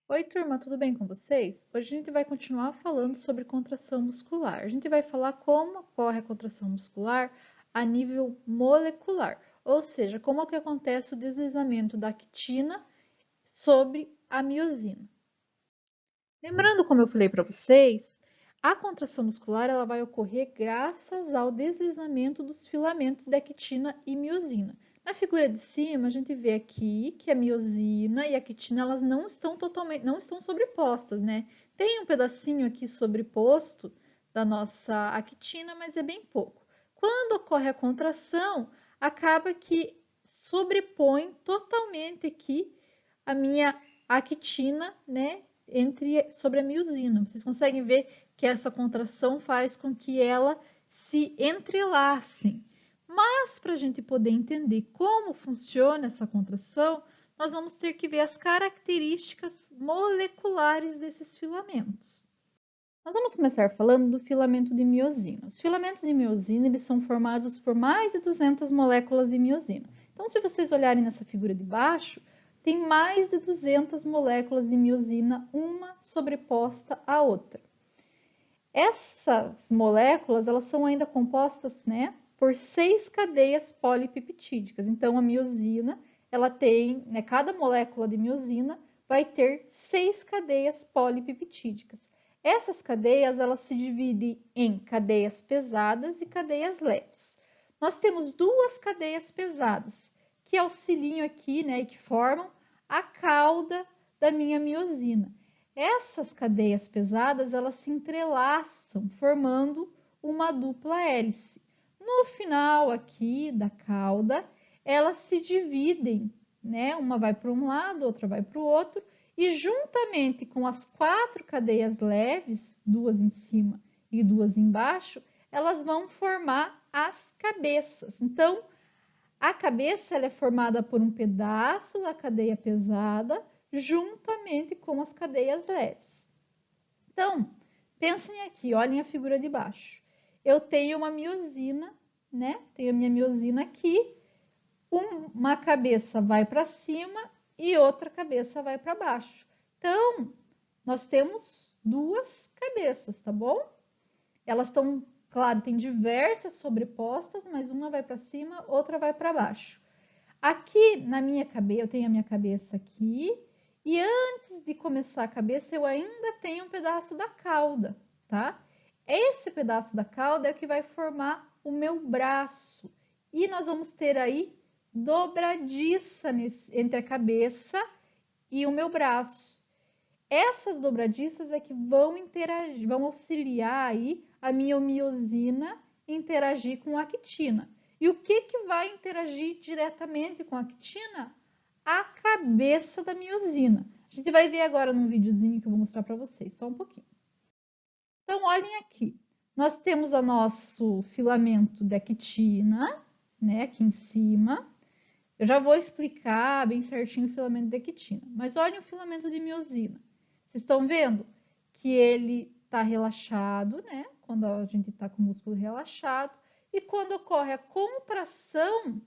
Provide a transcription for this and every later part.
Oi, turma, tudo bem com vocês? Hoje a gente vai continuar falando sobre contração muscular. A gente vai falar como ocorre a contração muscular a nível molecular, ou seja, como é que acontece o deslizamento da actina sobre a miosina. Lembrando, como eu falei para vocês, a contração muscular ela vai ocorrer graças ao deslizamento dos filamentos da actina e miosina. Na figura de cima, a gente vê aqui que a miosina e a actina elas não estão sobrepostas, né? Tem um pedacinho aqui sobreposto da nossa actina, mas é bem pouco. Quando ocorre a contração, acaba que sobrepõe totalmente aqui a minha actina, né, sobre a miosina. Vocês conseguem ver que essa contração faz com que ela se entrelacem. Mas para a gente poder entender como funciona essa contração, nós vamos ter que ver as características moleculares desses filamentos. Nós vamos começar falando do filamento de miosina. Os filamentos de miosina eles são formados por mais de 200 moléculas de miosina. Então, se vocês olharem nessa figura de baixo, tem mais de 200 moléculas de miosina, uma sobreposta à outra. Essas moléculas elas são ainda compostas, né, por 6 cadeias polipeptídicas. Então, a miosina ela tem, né, cada molécula de miosina vai ter 6 cadeias polipeptídicas. Essas cadeias elas se dividem em cadeias pesadas e cadeias leves. Nós temos duas cadeias pesadas que auxiliam aqui, né, e que formam a cauda da minha miosina. Essas cadeias pesadas elas se entrelaçam, formando uma dupla hélice. No final aqui da cauda, elas se dividem, né? Uma vai para um lado, outra vai para o outro, e juntamente com as 4 cadeias leves, duas em cima e duas embaixo, elas vão formar as cabeças. Então, a cabeça ela é formada por um pedaço da cadeia pesada juntamente com as cadeias leves. Então, pensem aqui, olhem a figura de baixo. Eu tenho uma miosina, né? Tenho a minha miosina aqui, uma cabeça vai para cima e outra cabeça vai para baixo. Então, nós temos duas cabeças, tá bom? Elas estão, claro, tem diversas sobrepostas, mas uma vai para cima, outra vai para baixo. Aqui na minha cabeça, eu tenho a minha cabeça aqui, e antes de começar a cabeça, eu ainda tenho um pedaço da cauda, tá? Esse pedaço da cauda é o que vai formar o meu braço. E nós vamos ter aí dobradiça entre a cabeça e o meu braço. Essas dobradiças é que vão interagir, vão auxiliar aí a minha miosina interagir com a actina. E o que vai interagir diretamente com a actina? A cabeça da miosina. A gente vai ver agora num videozinho que eu vou mostrar para vocês, só um pouquinho. Então, olhem aqui. Nós temos o nosso filamento de actina, né, aqui em cima. Eu já vou explicar bem certinho o filamento de actina. Mas olhem o filamento de miosina. Vocês estão vendo que ele está relaxado, né? Quando a gente está com o músculo relaxado. E quando ocorre a contração,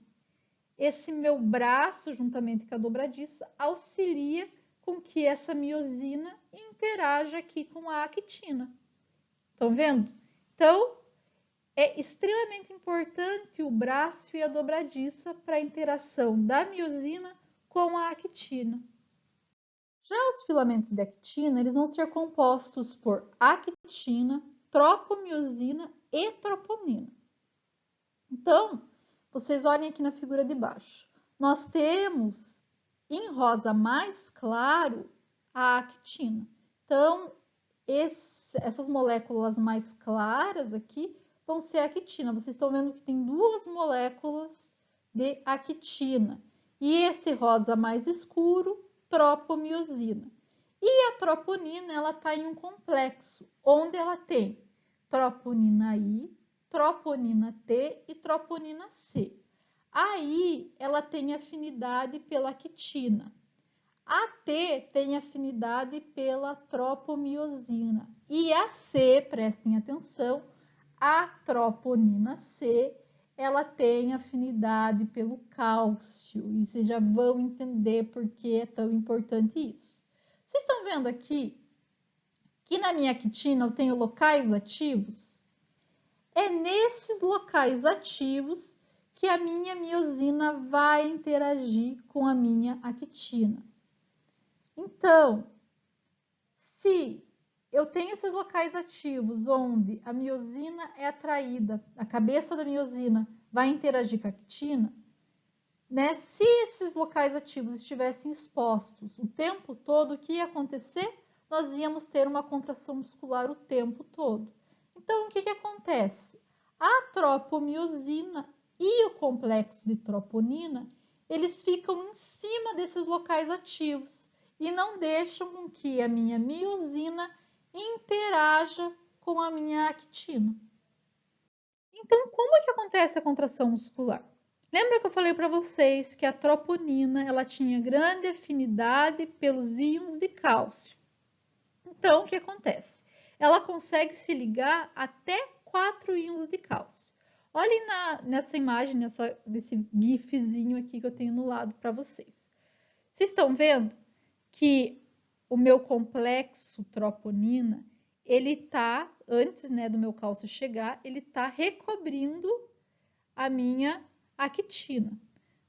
esse meu braço, juntamente com a dobradiça, auxilia com que essa miosina interaja aqui com a actina. Estão vendo? Então, é extremamente importante o braço e a dobradiça para a interação da miosina com a actina. Já os filamentos de actina, eles vão ser compostos por actina, tropomiosina e troponina. Então, vocês olhem aqui na figura de baixo. Nós temos em rosa mais claro a actina. Então, essas moléculas mais claras aqui vão ser a actina. Vocês estão vendo que tem duas moléculas de actina. E esse rosa mais escuro, tropomiosina. E a troponina, ela está em um complexo, onde ela tem troponina I, troponina T e troponina C. Aí, ela tem afinidade pela actina. A T tem afinidade pela tropomiosina. E a C, prestem atenção, a troponina C, ela tem afinidade pelo cálcio. E vocês já vão entender por que é tão importante isso. Vocês estão vendo aqui que na minha actina eu tenho locais ativos? É nesses locais ativos que a minha miosina vai interagir com a minha actina. Então, se eu tenho esses locais ativos onde a miosina é atraída, a cabeça da miosina vai interagir com a actina, né? Se esses locais ativos estivessem expostos o tempo todo, o que ia acontecer? Nós íamos ter uma contração muscular o tempo todo. Então, o que acontece? A tropomiosina e o complexo de troponina, eles ficam em cima desses locais ativos e não deixam com que a minha miosina interaja com a minha actina. Então, como que acontece a contração muscular? Lembra que eu falei para vocês que a troponina ela tinha grande afinidade pelos íons de cálcio? Então, o que acontece? Ela consegue se ligar até 4 íons de cálcio. Olhem nessa imagem, desse gifzinho aqui que eu tenho no lado para vocês. Vocês estão vendo que o meu complexo troponina, ele está, antes, né, do meu cálcio chegar, ele está recobrindo a minha actina.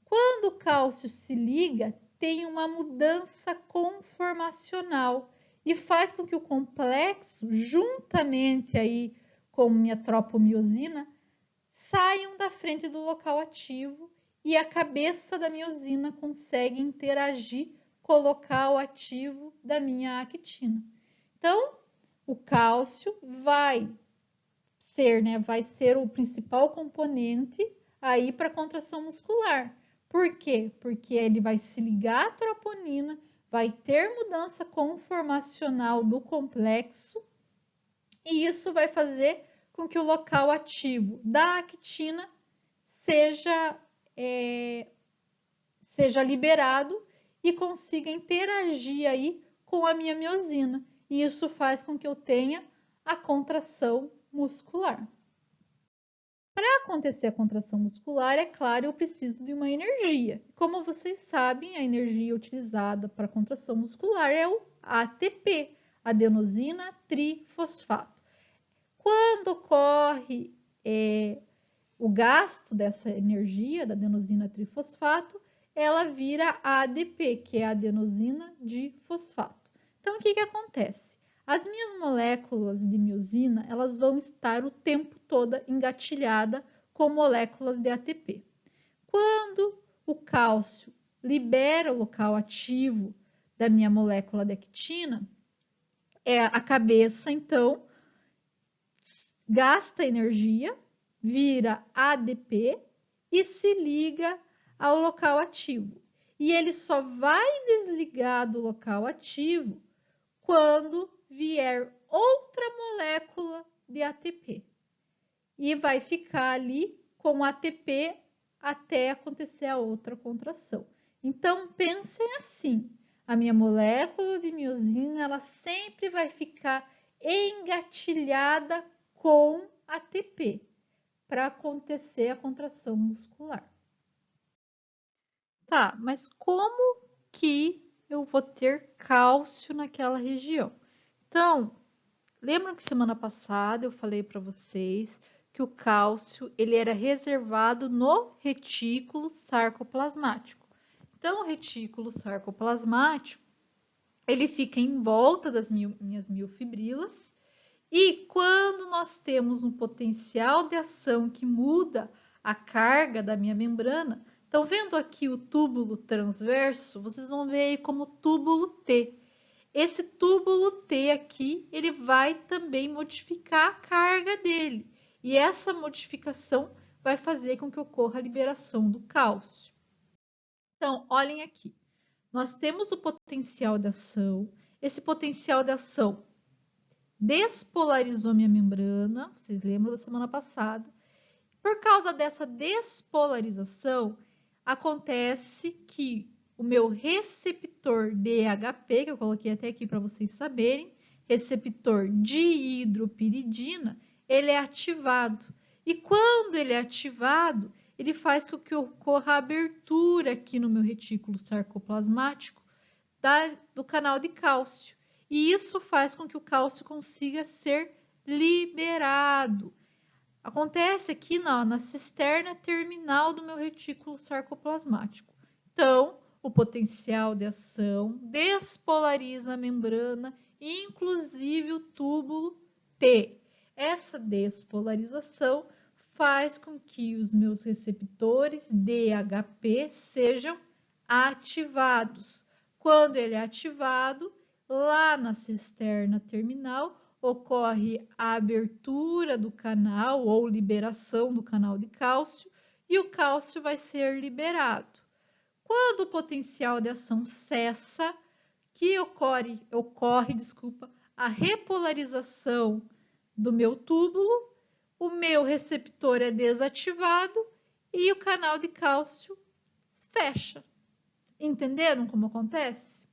Quando o cálcio se liga, tem uma mudança conformacional e faz com que o complexo, juntamente aí com minha tropomiosina, saiam da frente do local ativo e a cabeça da miosina consegue interagir com o local ativo da minha actina. Então, o cálcio vai ser o principal componente aí para a contração muscular. Por quê? Porque ele vai se ligar à troponina, vai ter mudança conformacional do complexo e isso vai fazer com que o local ativo da actina seja liberado e consiga interagir aí com a minha miosina. E isso faz com que eu tenha a contração muscular. Para acontecer a contração muscular, é claro, eu preciso de uma energia. Como vocês sabem, a energia utilizada para a contração muscular é o ATP, adenosina trifosfato. Quando ocorre o gasto dessa energia, da adenosina trifosfato, ela vira ADP, que é a adenosina difosfato. Então, o que acontece? As minhas moléculas de miosina, elas vão estar o tempo todo engatilhada com moléculas de ATP. Quando o cálcio libera o local ativo da minha molécula de actina, a cabeça, então, gasta energia, vira ADP e se liga ao local ativo. E ele só vai desligar do local ativo quando vier outra molécula de ATP. E vai ficar ali com ATP até acontecer a outra contração. Então, pensem assim, a minha molécula de miosina, ela sempre vai ficar engatilhada com ATP para acontecer a contração muscular. Tá, mas como que eu vou ter cálcio naquela região? Então, lembram que semana passada eu falei para vocês que o cálcio ele era reservado no retículo sarcoplasmático. Então, o retículo sarcoplasmático ele fica em volta das minhas miofibrilas e quando nós temos um potencial de ação que muda a carga da minha membrana, estão vendo aqui o túbulo transverso? Vocês vão ver aí como túbulo T. Esse túbulo T aqui, ele vai também modificar a carga dele. E essa modificação vai fazer com que ocorra a liberação do cálcio. Então, olhem aqui. Nós temos o potencial de ação. Esse potencial de ação despolarizou minha membrana. Vocês lembram da semana passada. Por causa dessa despolarização, acontece que o meu receptor DHP, que eu coloquei até aqui para vocês saberem, receptor dihidropiridina, ele é ativado. E quando ele é ativado, ele faz com que ocorra a abertura aqui no meu retículo sarcoplasmático do canal de cálcio. e isso faz com que o cálcio consiga ser liberado. Acontece aqui na cisterna terminal do meu retículo sarcoplasmático. Então, o potencial de ação despolariza a membrana, inclusive o túbulo T. Essa despolarização faz com que os meus receptores DHP sejam ativados. Quando ele é ativado, lá na cisterna terminal, ocorre a abertura do canal ou liberação do canal de cálcio e o cálcio vai ser liberado. Quando o potencial de ação cessa, que ocorre a repolarização do meu túbulo, o meu receptor é desativado e o canal de cálcio fecha. Entenderam como acontece?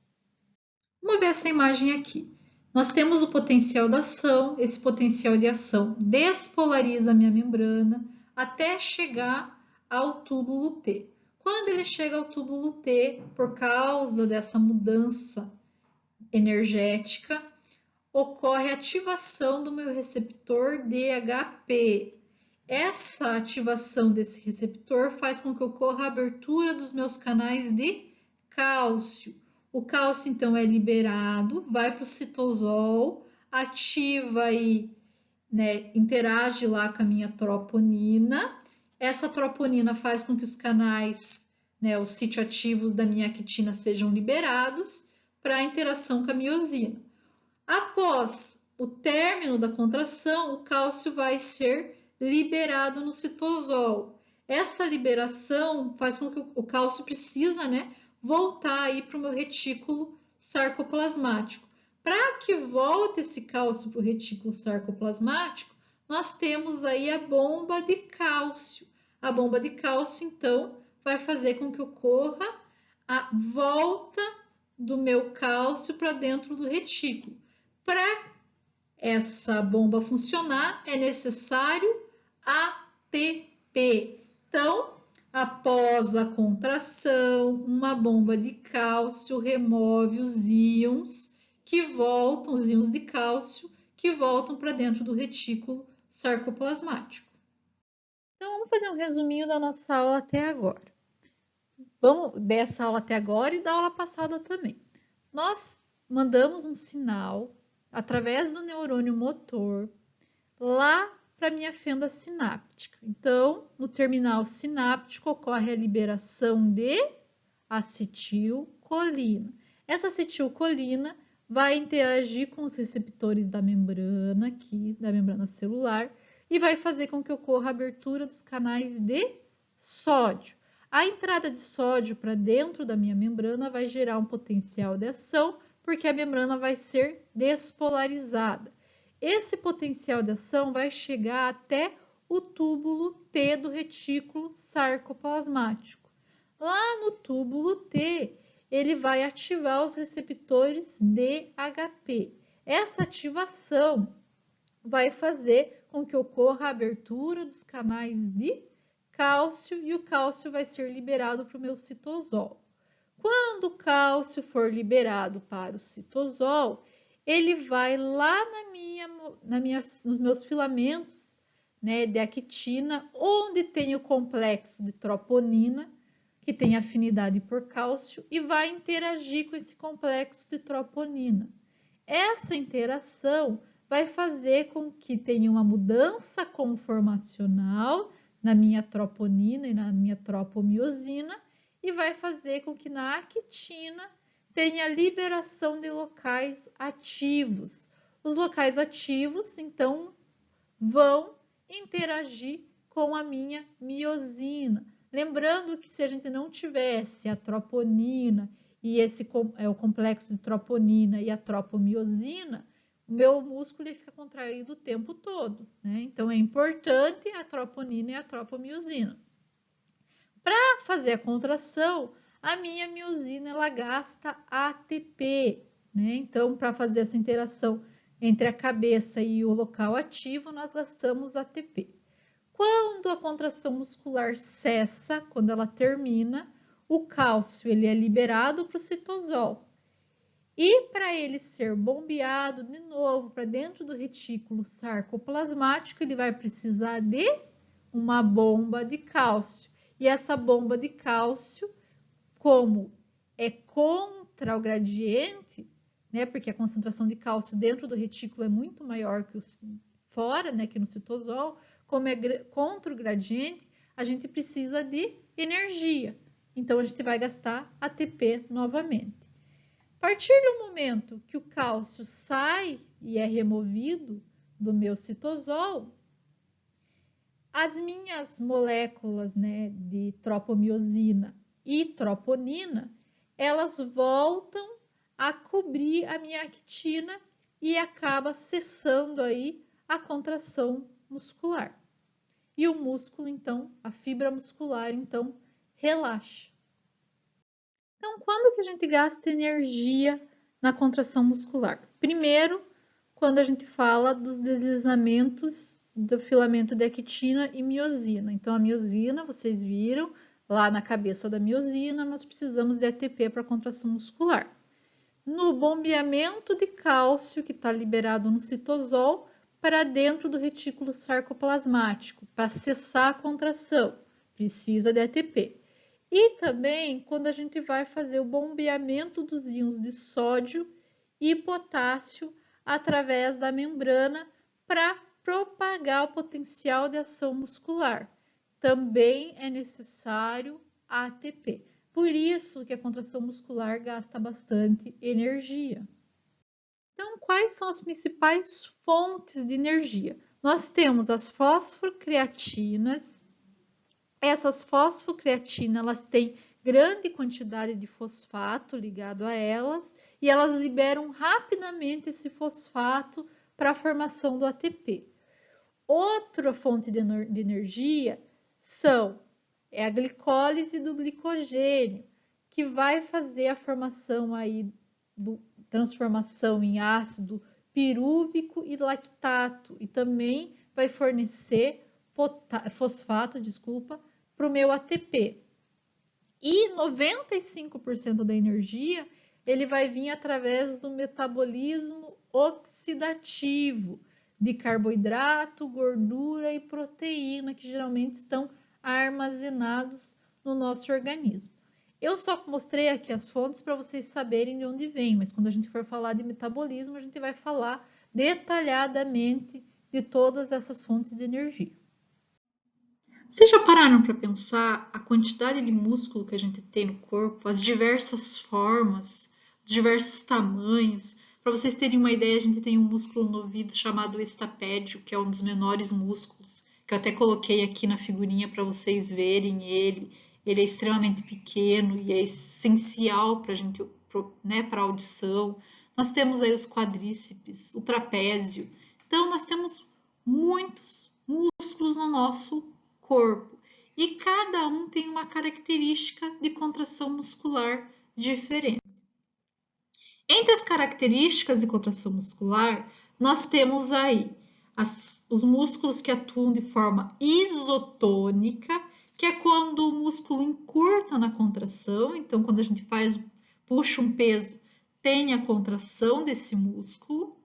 Vamos ver essa imagem aqui. Nós temos o potencial de ação, esse potencial de ação despolariza a minha membrana até chegar ao túbulo T. Quando ele chega ao túbulo T, por causa dessa mudança energética, ocorre a ativação do meu receptor DHP. Essa ativação desse receptor faz com que ocorra a abertura dos meus canais de cálcio. O cálcio, então, é liberado, vai para o citosol, ativa e interage lá com a minha troponina. Essa troponina faz com que os canais, os sitioativos da minha actina sejam liberados para a interação com a miosina. Após o término da contração, o cálcio vai ser liberado no citosol. Essa liberação faz com que o cálcio precisa, voltar aí para o meu retículo sarcoplasmático. Para que volte esse cálcio para o retículo sarcoplasmático, nós temos aí a bomba de cálcio. A bomba de cálcio, então, vai fazer com que ocorra a volta do meu cálcio para dentro do retículo. Para essa bomba funcionar, é necessário ATP. Então, após a contração, uma bomba de cálcio remove os íons os íons de cálcio que voltam para dentro do retículo sarcoplasmático. Então, vamos fazer um resuminho da nossa aula até agora. Vamos dessa aula até agora e da aula passada também. Nós mandamos um sinal através do neurônio motor lá para a minha fenda sináptica. Então, no terminal sináptico ocorre a liberação de acetilcolina. Essa acetilcolina vai interagir com os receptores da membrana aqui, da membrana celular, e vai fazer com que ocorra a abertura dos canais de sódio. A entrada de sódio para dentro da minha membrana vai gerar um potencial de ação, porque a membrana vai ser despolarizada. Esse potencial de ação vai chegar até o túbulo T do retículo sarcoplasmático. Lá no túbulo T, ele vai ativar os receptores DHP. Essa ativação vai fazer com que ocorra a abertura dos canais de cálcio e o cálcio vai ser liberado para o meu citosol. Quando o cálcio for liberado para o citosol, ele vai lá nos meus filamentos de actina, onde tem o complexo de troponina, que tem afinidade por cálcio, e vai interagir com esse complexo de troponina. Essa interação vai fazer com que tenha uma mudança conformacional na minha troponina e na minha tropomiosina, e vai fazer com que na actina tenha liberação de locais ativos. Os locais ativos, então, vão interagir com a minha miosina. Lembrando que se a gente não tivesse a troponina e o complexo de troponina e a tropomiosina, o meu músculo ia ficar contraído o tempo todo, Então, é importante a troponina e a tropomiosina. Para fazer a contração, a minha miosina ela gasta ATP, Então, para fazer essa interação entre a cabeça e o local ativo, nós gastamos ATP. Quando a contração muscular cessa, quando ela termina, o cálcio ele é liberado para o citosol. E para ele ser bombeado de novo para dentro do retículo sarcoplasmático, ele vai precisar de uma bomba de cálcio. E essa bomba de cálcio, como é contra o gradiente, né, porque a concentração de cálcio dentro do retículo é muito maior que fora, né, que no citosol, como é contra o gradiente, a gente precisa de energia. Então, a gente vai gastar ATP novamente. A partir do momento que o cálcio sai e é removido do meu citosol, as minhas moléculas, né, de tropomiosina e troponina, elas voltam a cobrir a minha actina e acaba cessando aí a contração muscular. E o músculo, então, a fibra muscular, então, relaxa. Então, quando que a gente gasta energia na contração muscular? Primeiro, quando a gente fala dos deslizamentos do filamento de actina e miosina. Então, a miosina, vocês viram, lá na cabeça da miosina, nós precisamos de ATP para contração muscular. No bombeamento de cálcio, que está liberado no citosol, para dentro do retículo sarcoplasmático, para cessar a contração, precisa de ATP. E também quando a gente vai fazer o bombeamento dos íons de sódio e potássio através da membrana para propagar o potencial de ação muscular. Também é necessário ATP. Por isso que a contração muscular gasta bastante energia. Então, quais são as principais fontes de energia? Nós temos as fosfocreatinas. Essas fosfocreatinas, elas têm grande quantidade de fosfato ligado a elas e elas liberam rapidamente esse fosfato para a formação do ATP. Outra fonte de energia é a glicólise do glicogênio, que vai fazer a formação aí transformação em ácido pirúvico e lactato e também vai fornecer fosfato, para o meu ATP. E 95% da energia ele vai vir através do metabolismo oxidativo de carboidrato, gordura e proteína, que geralmente estão armazenados no nosso organismo. Eu só mostrei aqui as fontes para vocês saberem de onde vem, mas quando a gente for falar de metabolismo, a gente vai falar detalhadamente de todas essas fontes de energia. Vocês já pararam para pensar a quantidade de músculo que a gente tem no corpo, as diversas formas, os diversos tamanhos? Para vocês terem uma ideia, a gente tem um músculo no ouvido chamado estapédio, que é um dos menores músculos, que eu até coloquei aqui na figurinha para vocês verem ele. Ele é extremamente pequeno e é essencial para a gente, né, para a audição. Nós temos aí os quadríceps, o trapézio. Então, nós temos muitos músculos no nosso corpo e cada um tem uma característica de contração muscular diferente. Entre as características de contração muscular, nós temos aí os músculos que atuam de forma isotônica, que é quando o músculo encurta na contração, então quando a gente puxa um peso, tem a contração desse músculo.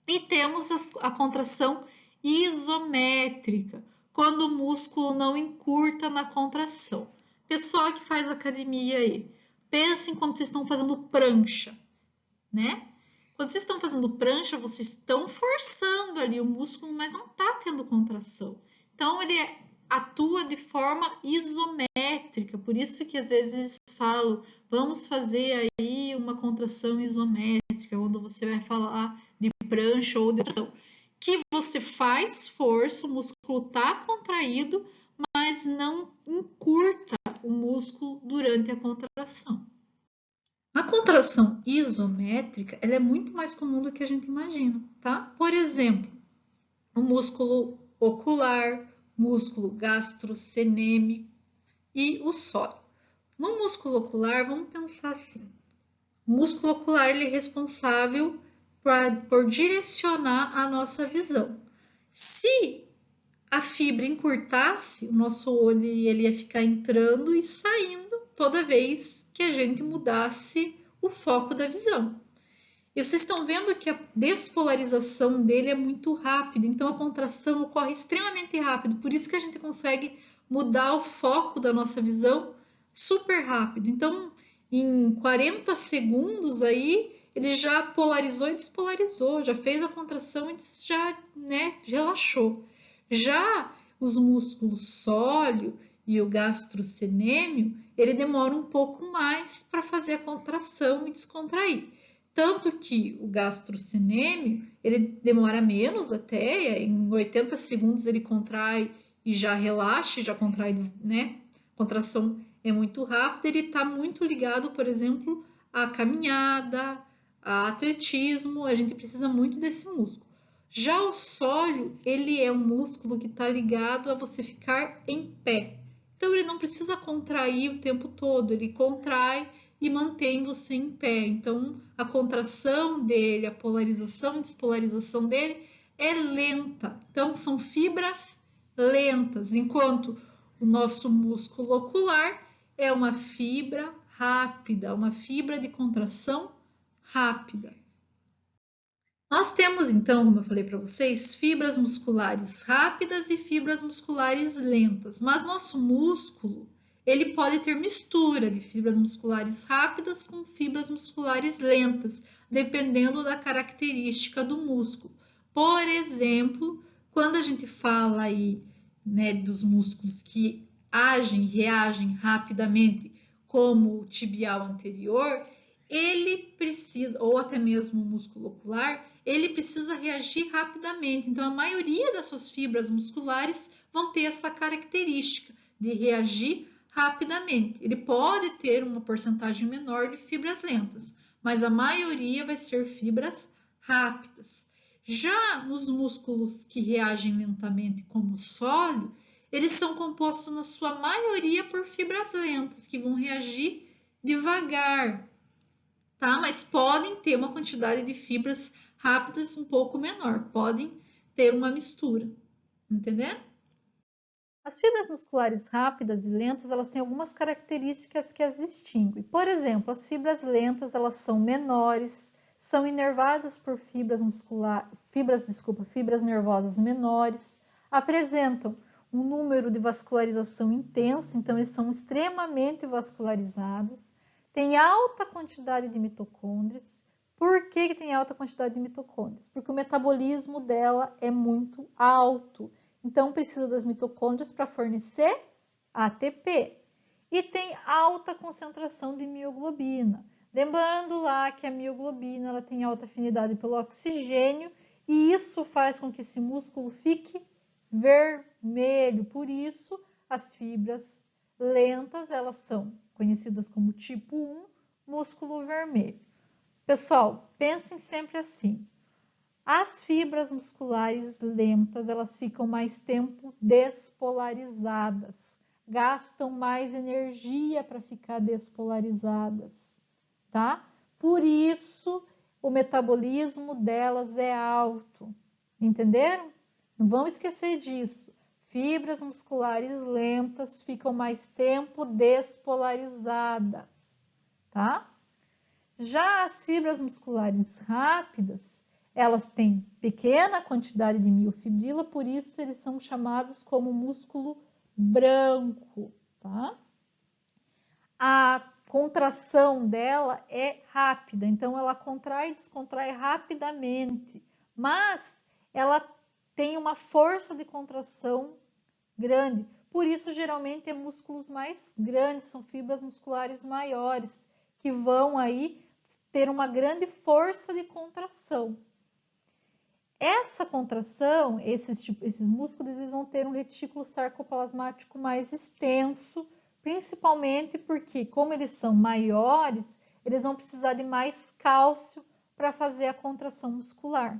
E temos a contração isométrica, quando o músculo não encurta na contração. Pessoal que faz academia aí, pensem quando vocês estão fazendo prancha, né? Quando vocês estão fazendo prancha, vocês estão forçando ali o músculo, mas não está tendo contração. Então, ele atua de forma isométrica, por isso que às vezes eles falam, vamos fazer aí uma contração isométrica, quando você vai falar de prancha ou de tração, que você faz força, o músculo está contraído, mas não encurta o músculo durante a contração. A contração isométrica ela é muito mais comum do que a gente imagina, tá? Por exemplo, o músculo ocular, músculo gastrocnêmico e o sólio. No músculo ocular, vamos pensar assim. O músculo ocular ele é responsável por direcionar a nossa visão. Se a fibra encurtasse, o nosso olho ele ia ficar entrando e saindo toda vez que a gente mudasse o foco da visão. E vocês estão vendo que a despolarização dele é muito rápida, então a contração ocorre extremamente rápido, por isso que a gente consegue mudar o foco da nossa visão super rápido. Então, em 40 segundos aí, ele já polarizou e despolarizou, já fez a contração e já, né, relaxou. Já os músculos sóleo e o gastrocnêmio, ele demora um pouco mais para fazer a contração e descontrair. Tanto que o gastrocnêmio, ele demora menos até, em 80 segundos ele contrai e já relaxa, já contrai, né? A contração é muito rápida, ele está muito ligado, por exemplo, à caminhada, a atletismo, a gente precisa muito desse músculo. Já o sóleo, ele é um músculo que está ligado a você ficar em pé. Então ele não precisa contrair o tempo todo, ele contrai e mantém você em pé. Então a contração dele, a polarização e despolarização dele é lenta. Então são fibras lentas, enquanto o nosso músculo ocular é uma fibra rápida, uma fibra de contração rápida. Nós temos então, como eu falei para vocês, fibras musculares rápidas e fibras musculares lentas, mas nosso músculo, ele pode ter mistura de fibras musculares rápidas com fibras musculares lentas, dependendo da característica do músculo. Por exemplo, quando a gente fala aí, né, dos músculos que agem e reagem rapidamente, como o tibial anterior, ele precisa, ou até mesmo o músculo ocular, ele precisa reagir rapidamente. Então, a maioria das suas fibras musculares vão ter essa característica de reagir rapidamente. Ele pode ter uma porcentagem menor de fibras lentas, mas a maioria vai ser fibras rápidas. Já nos músculos que reagem lentamente, como o sóleo, eles são compostos na sua maioria por fibras lentas, que vão reagir devagar, tá? Mas podem ter uma quantidade de fibras rápidas um pouco menor, podem ter uma mistura, entendendo? As fibras musculares rápidas e lentas, elas têm algumas características que as distinguem. Por exemplo, as fibras lentas, elas são menores, são inervadas por fibras nervosas menores, apresentam um número de vascularização intenso, então eles são extremamente vascularizados, têm alta quantidade de mitocôndrias. Por que tem alta quantidade de mitocôndrias? Porque o metabolismo dela é muito alto. Então, precisa das mitocôndrias para fornecer ATP. E tem alta concentração de mioglobina. Lembrando lá que a mioglobina ela tem alta afinidade pelo oxigênio e isso faz com que esse músculo fique vermelho. Por isso, as fibras lentas, elas são conhecidas como tipo 1, músculo vermelho. Pessoal, pensem sempre assim. As fibras musculares lentas, elas ficam mais tempo despolarizadas, gastam mais energia para ficar despolarizadas, tá? Por isso, o metabolismo delas é alto, entenderam? Não vamos esquecer disso. Fibras musculares lentas ficam mais tempo despolarizadas, tá? Já as fibras musculares rápidas, elas têm pequena quantidade de miofibrila, por isso eles são chamados como músculo branco, tá? A contração dela é rápida, então ela contrai e descontrai rapidamente, mas ela tem uma força de contração grande, por isso geralmente é músculos mais grandes, são fibras musculares maiores, que vão aí ter uma grande força de contração. Essa contração, esses músculos, eles vão ter um retículo sarcoplasmático mais extenso, principalmente porque, como eles são maiores, eles vão precisar de mais cálcio para fazer a contração muscular,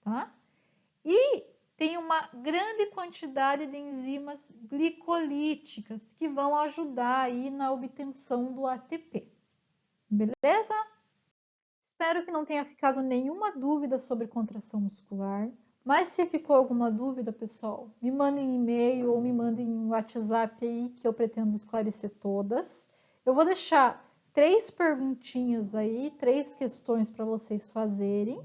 tá? E tem uma grande quantidade de enzimas glicolíticas que vão ajudar aí na obtenção do ATP. Beleza? Espero que não tenha ficado nenhuma dúvida sobre contração muscular, mas se ficou alguma dúvida, pessoal, me mandem e-mail ou me mandem um WhatsApp aí que eu pretendo esclarecer todas. Eu vou deixar 3 perguntinhas aí, 3 questões para vocês fazerem.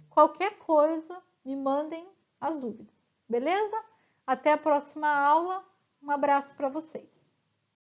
Qualquer coisa, me mandem as dúvidas, beleza? Até a próxima aula. Um abraço para vocês.